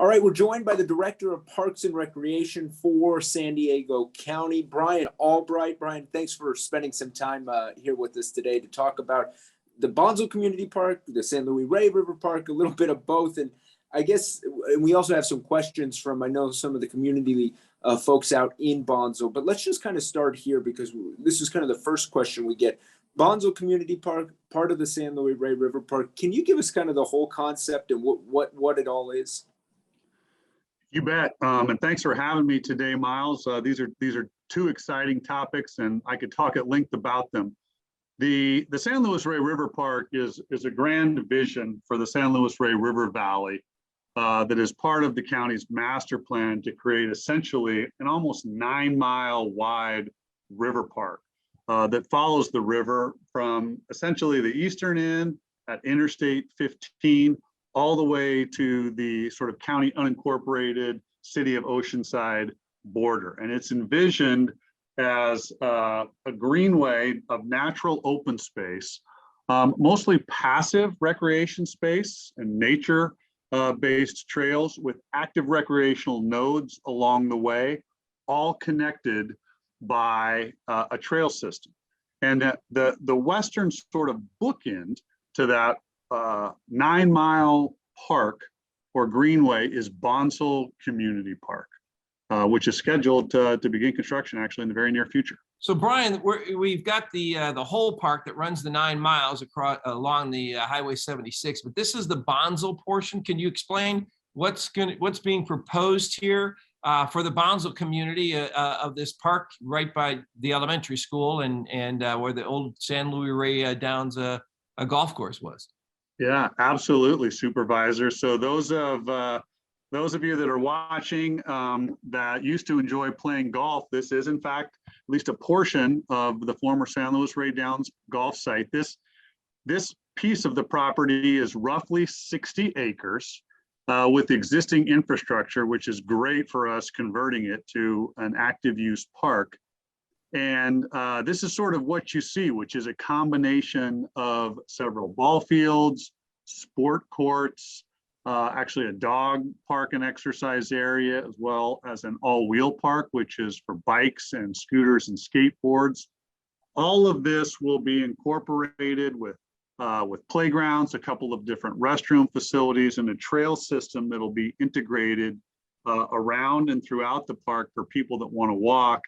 All right, we're joined by the Director of Parks and Recreation for San Diego County, Brian Albright. Brian, thanks for spending some time here with us today to talk about the Bonsall Community Park, the San Luis Rey River Park, a little bit of both. And I guess we also have some questions from, I know, some of the community folks out in Bonsall, but let's just kind of start here because this is kind of the first question we get. Bonsall Community Park, part of the San Luis Rey River Park. Can you give us kind of the whole concept and what it all is? You bet. And thanks for having me today, Miles. These are two exciting topics, and I could talk at length about them. The San Luis Rey River Park is a grand vision for the San Luis Rey River Valley that is part of the county's master plan to create essentially an almost 9-mile wide river park that follows the river from essentially the eastern end at Interstate 15 all the way to the sort of county unincorporated city of Oceanside border. And it's envisioned as a greenway of natural open space, mostly passive recreation space and nature based trails with active recreational nodes along the way, all connected by a trail system. And the western sort of bookend to that 9-mile park or greenway is Bonsall Community Park, which is scheduled to begin construction actually in the very near future. So Brian, we've got the whole park that runs the 9 miles across along the Highway 76, but this is the Bonsall portion. Can you explain what's being proposed here for the Bonsall community of this park right by the elementary school and where the old San Luis Rey Downs a golf course was? Yeah, absolutely, Supervisor. So those of you that are watching that used to enjoy playing golf, this is in fact at least a portion of the former San Luis Rey Downs golf site. This piece of the property is roughly 60 acres with existing infrastructure, which is great for us converting it to an active use park. And this is sort of what you see, which is a combination of several ball fields, sport courts, actually a dog park and exercise area, as well as an all-wheel park, which is for bikes and scooters and skateboards. All of this will be incorporated with playgrounds, a couple of different restroom facilities, and a trail system that'll be integrated around and throughout the park for people that want to walk.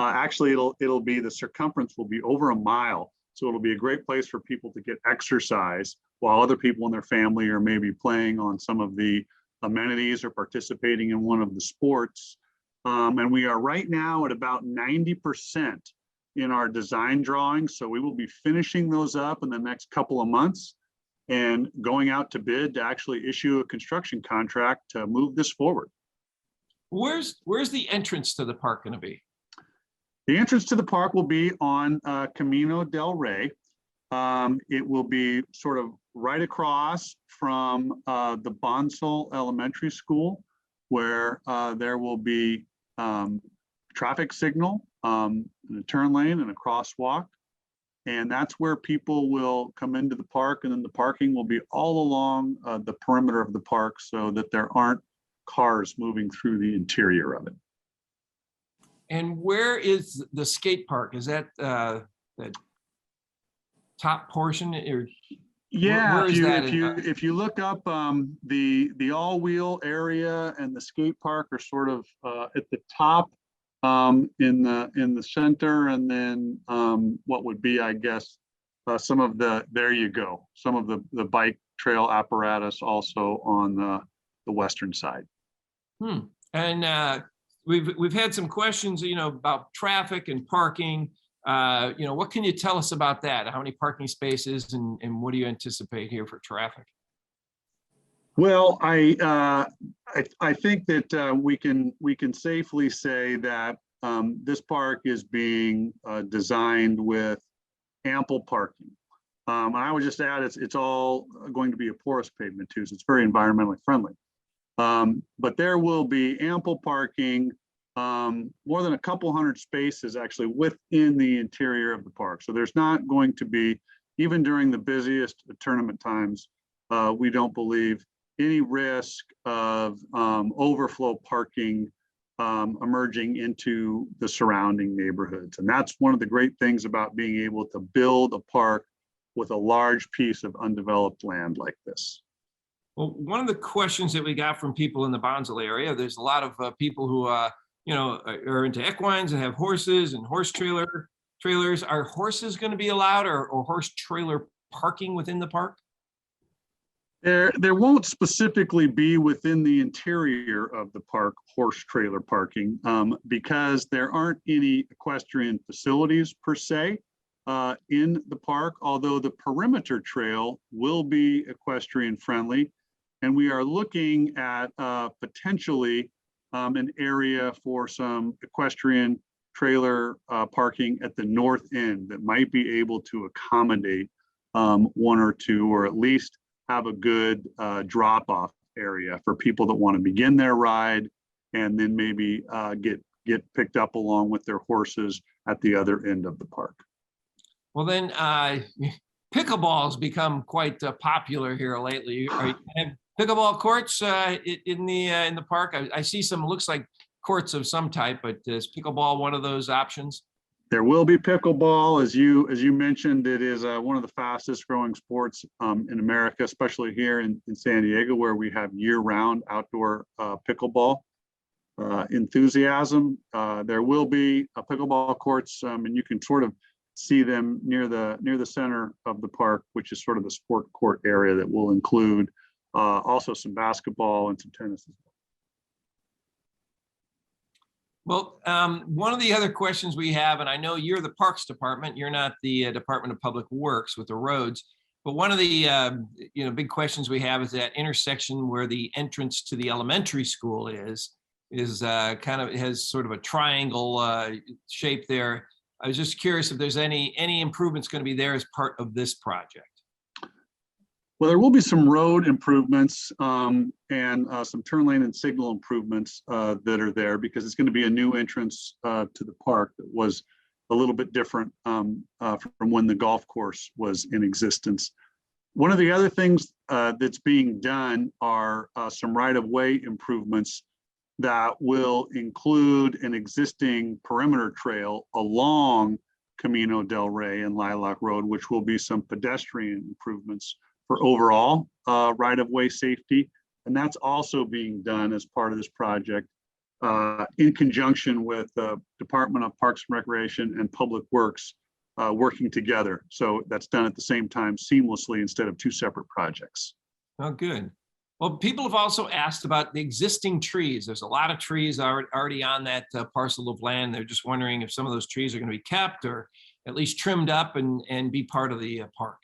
Actually, it'll be, the circumference will be over 1 mile. So it'll be a great place for people to get exercise while other people in their family are maybe playing on some of the amenities or participating in one of the sports. And we are right now at about 90% in our design drawings. So we will be finishing those up in the next couple of months and going out to bid to actually issue a construction contract to move this forward. Where's the entrance to the park going to be? The entrance to the park will be on Camino del Rey. It will be sort of right across from the Bonsall Elementary School, where there will be traffic signal, and a turn lane and a crosswalk. And that's where people will come into the park, and then the parking will be all along the perimeter of the park so that there aren't cars moving through the interior of it. And where is the skate park? Is that the top portion? Or yeah, where if you look up the all-wheel area and the skate park are sort of at the top in the center, and then what would be, I guess, some of the, there you go, some of the bike trail apparatus also on the western side. And we've had some questions, about traffic and parking. What can you tell us about that? How many parking spaces and what do you anticipate here for traffic? Well, I think that we can safely say that this park is being designed with ample parking. And I would just add it's all going to be a porous pavement too, so it's very environmentally friendly. But there will be ample parking, more than a couple hundred spaces actually within the interior of the park. So there's not going to be, even during the busiest tournament times, we don't believe any risk of overflow parking emerging into the surrounding neighborhoods. And that's one of the great things about being able to build a park with a large piece of undeveloped land like this. Well, one of the questions that we got from people in the Bonsall area, there's a lot of people who, you know, are into equines and have horses and horse trailers. Are horses going to be allowed, or horse trailer parking within the park? There won't specifically be within the interior of the park horse trailer parking because there aren't any equestrian facilities per se in the park, although the perimeter trail will be equestrian friendly. And we are looking at potentially an area for some equestrian trailer parking at the north end that might be able to accommodate one or two, or at least have a good drop-off area for people that want to begin their ride and then maybe get picked up along with their horses at the other end of the park. Well, then pickleball has become quite popular here lately. Are you have pickleball courts in the park? I see some, looks like courts of some type, but is pickleball one of those options? There will be pickleball, as you mentioned. It is one of the fastest growing sports in America, especially here in San Diego, where we have year-round outdoor pickleball enthusiasm. There will be pickleball courts, and you can sort of see them near the center of the park, which is sort of the sport court area that will include also some basketball and some tennis as well. Well, one of the other questions we have, and I know you're the Parks Department, you're not the Department of Public Works with the roads, but one of the big questions we have is that intersection where the entrance to the elementary school is kind of, it has sort of a triangle shape there. I was just curious if there's any improvements going to be there as part of this project. Well, there will be some road improvements and some turn lane and signal improvements that are there, because it's going to be a new entrance to the park that was a little bit different from when the golf course was in existence. One of the other things that's being done are some right-of-way improvements that will include an existing perimeter trail along Camino del Rey and Lilac Road, which will be some pedestrian improvements for overall right-of-way safety. And that's also being done as part of this project in conjunction with the Department of Parks and Recreation and Public Works working together. So that's done at the same time seamlessly instead of two separate projects. Oh, good. Well, people have also asked about the existing trees. There's a lot of trees already on that parcel of land. They're just wondering if some of those trees are going to be kept or at least trimmed up and be part of the park.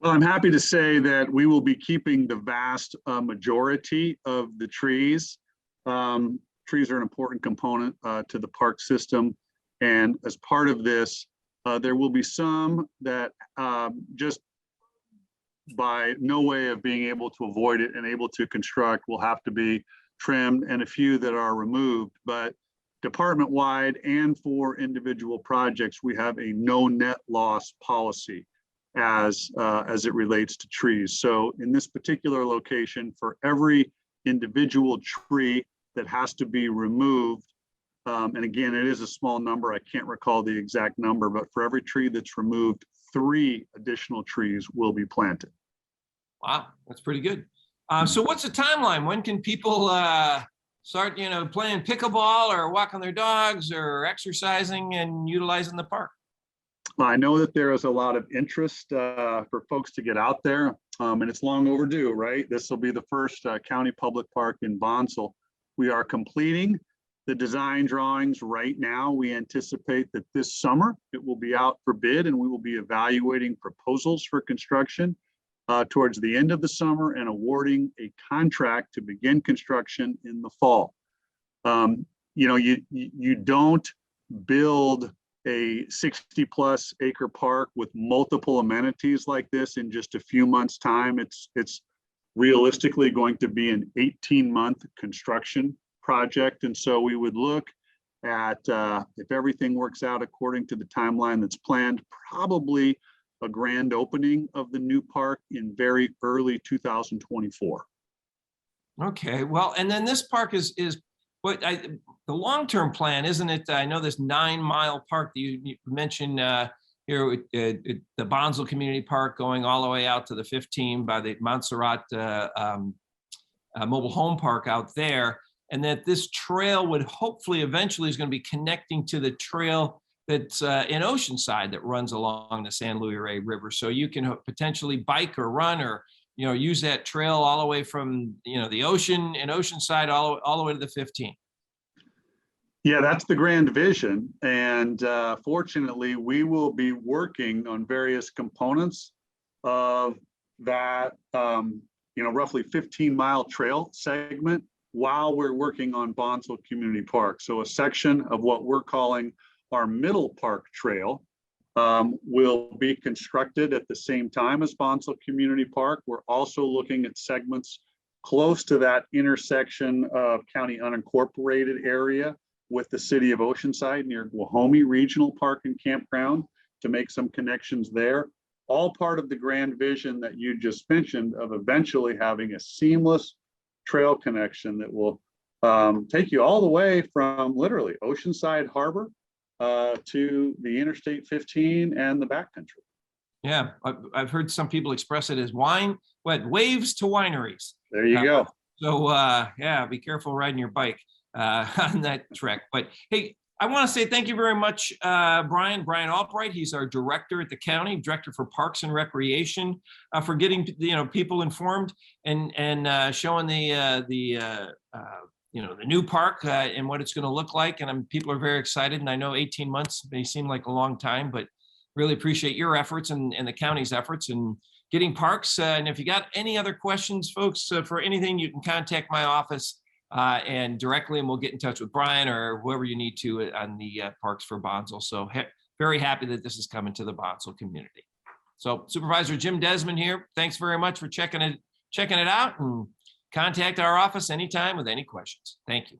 Well, I'm happy to say that we will be keeping the vast majority of the trees. Trees are an important component to the park system. And as part of this, there will be some that just by no way of being able to avoid it and able to construct will have to be trimmed, and a few that are removed. But department-wide and for individual projects, we have a no net loss policy as it relates to trees. So in this particular location, for every individual tree that has to be removed, and again, it is a small number, I can't recall the exact number, but for every tree that's removed, 3 additional trees will be planted. Wow, that's pretty good. So what's the timeline? When can people start, playing pickleball or walking their dogs or exercising and utilizing the park? I know that there is a lot of interest for folks to get out there, and it's long overdue, right? This will be the first county public park in Bonsall. We are completing the design drawings right now. We anticipate that this summer it will be out for bid, and we will be evaluating proposals for construction towards the end of the summer and awarding a contract to begin construction in the fall. You don't build a 60+ acre park with multiple amenities like this in just a few months' time. It's realistically going to be an 18-month construction project. And so we would look at, if everything works out according to the timeline that's planned, probably a grand opening of the new park in very early 2024. Okay, well, and then this park is what the long-term plan, isn't it? I know this 9-mile park that you mentioned here at the Bonsall Community Park, going all the way out to the 15 by the Montserrat mobile home park out there, and that this trail would hopefully eventually is going to be connecting to the trail that's in Oceanside that runs along the San Luis Rey River. So you can potentially bike or run or use that trail all the way from the ocean in Oceanside all the way to the 15. Yeah, that's the grand vision. And fortunately, we will be working on various components of that, roughly 15-mile trail segment while we're working on Bonsall Community Park. So a section of what we're calling our Middle Park Trail will be constructed at the same time as Bonsall Community Park. We're also looking at segments close to that intersection of county unincorporated area with the city of Oceanside near Guahomie Regional Park and Campground to make some connections there. All part of the grand vision that you just mentioned of eventually having a seamless trail connection that will take you all the way from literally Oceanside Harbor to the Interstate 15 and the backcountry. Yeah, I've heard some people express it as waves to wineries. There you go. So yeah, be careful riding your bike on that trek. But hey, I want to say thank you very much, Brian Albright. He's our director at the county, director for Parks and Recreation, for getting people informed and showing the new park and what it's going to look like. And people are very excited. And I know 18 months may seem like a long time, but really appreciate your efforts and the county's efforts in getting parks. And if you got any other questions, folks, for anything, you can contact my office and directly, and we'll get in touch with Brian or whoever you need to on the Parks for Bonsall. So very happy that this is coming to the Bonsall community. So Supervisor Jim Desmond here. Thanks very much for checking it out, and contact our office anytime with any questions. Thank you.